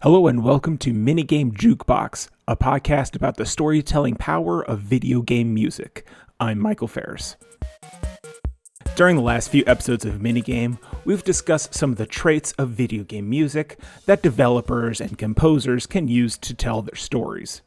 Hello and welcome to Minigame Jukebox, a podcast about the storytelling power of video game music. I'm Michael Farris. During the last few episodes of Minigame, we've discussed some of the traits of video game music that developers and composers can use to tell their stories.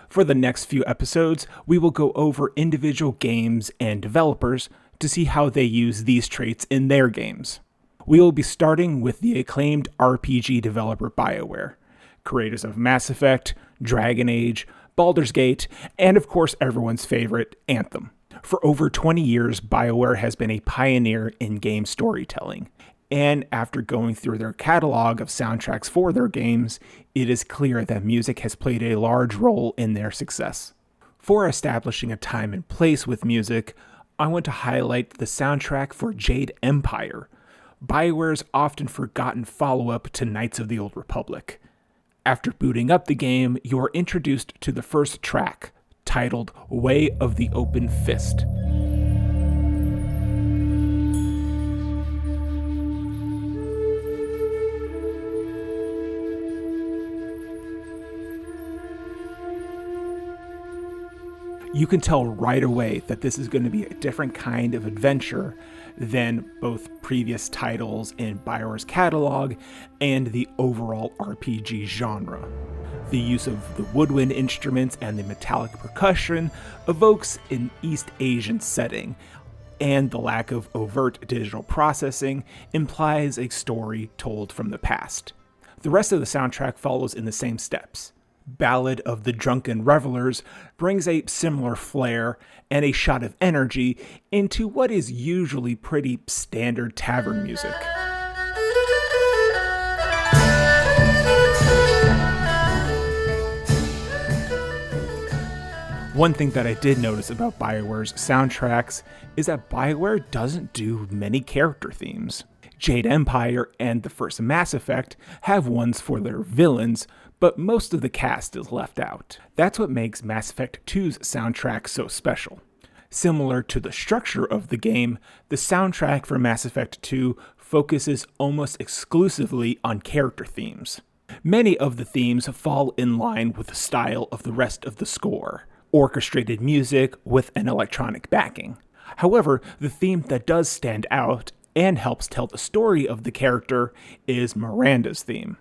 For the next few episodes, we will go over individual games and developers to see how they use these traits in their games. We will be starting with the acclaimed RPG developer BioWare, creators of Mass Effect, Dragon Age, Baldur's Gate, and of course everyone's favorite, Anthem. For over 20 years, BioWare has been a pioneer in game storytelling, and after going through their catalog of soundtracks for their games, it is clear that music has played a large role in their success. For establishing a time and place with music, I want to highlight the soundtrack for Jade Empire, BioWare's often forgotten follow-up to Knights of the Old Republic. After booting up the game, you are introduced to the first track, titled Way of the Open Fist. You can tell right away that this is going to be a different kind of adventure than both previous titles in BioWare's catalog and the overall RPG genre. The use of the woodwind instruments and the metallic percussion evokes an East Asian setting, and the lack of overt digital processing implies a story told from the past. The rest of the soundtrack follows in the same steps. Ballad of the Drunken Revelers brings a similar flair and a shot of energy into what is usually pretty standard tavern music. One thing that I did notice about BioWare's soundtracks is that BioWare doesn't do many character themes. Jade Empire and the first Mass Effect have ones for their villains, but most of the cast is left out. That's what makes Mass Effect 2's soundtrack so special. Similar to the structure of the game, the soundtrack for Mass Effect 2 focuses almost exclusively on character themes. Many of the themes fall in line with the style of the rest of the score, orchestrated music with an electronic backing. However, the theme that does stand out and helps tell the story of the character is Miranda's theme.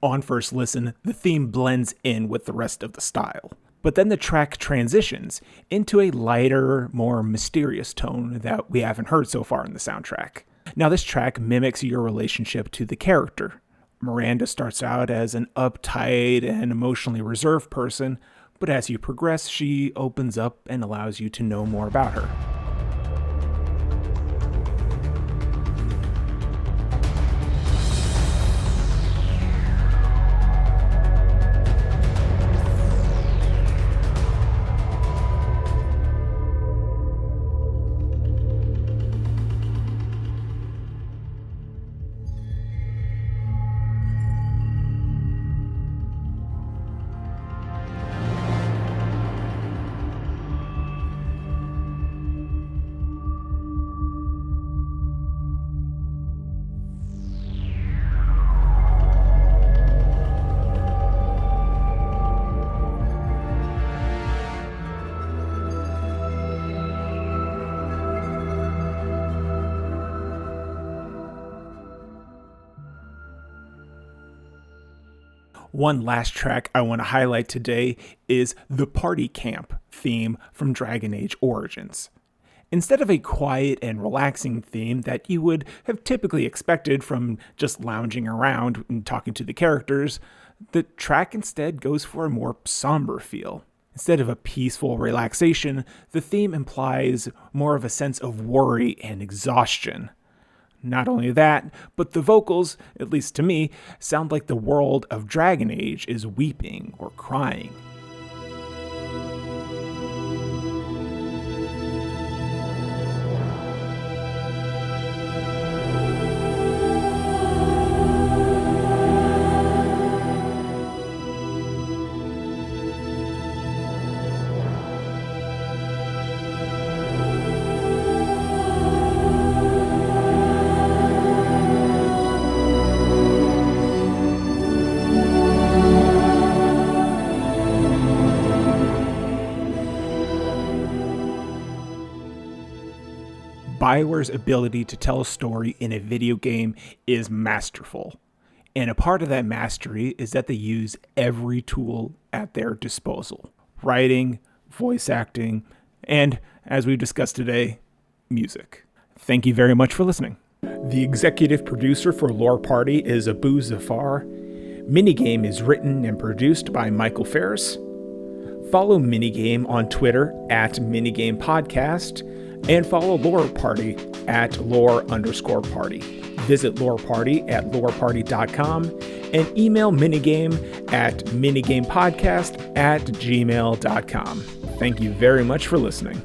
On first listen, the theme blends in with the rest of the style, but then the track transitions into a lighter, more mysterious tone that we haven't heard so far in the soundtrack. Now this track mimics your relationship to the character. Miranda starts out as an uptight and emotionally reserved person, but as you progress, she opens up and allows you to know more about her. One last track I want to highlight today is the Party Camp theme from Dragon Age Origins. Instead of a quiet and relaxing theme that you would have typically expected from just lounging around and talking to the characters, the track instead goes for a more somber feel. Instead of a peaceful relaxation, the theme implies more of a sense of worry and exhaustion. Not only that, but the vocals, at least to me, sound like the world of Dragon Age is weeping or crying. BioWare's ability to tell a story in a video game is masterful. And a part of that mastery is that they use every tool at their disposal. Writing, voice acting, and, as we've discussed today, music. Thank you very much for listening. The executive producer for Lore Party is Abu Zafar. Minigame is written and produced by Michael Farris. Follow Minigame on Twitter at Minigame Podcast, and follow Lore Party at lore_party. Visit Lore Party at loreparty.com and email Minigame at minigamepodcast@gmail.com. Thank you very much for listening.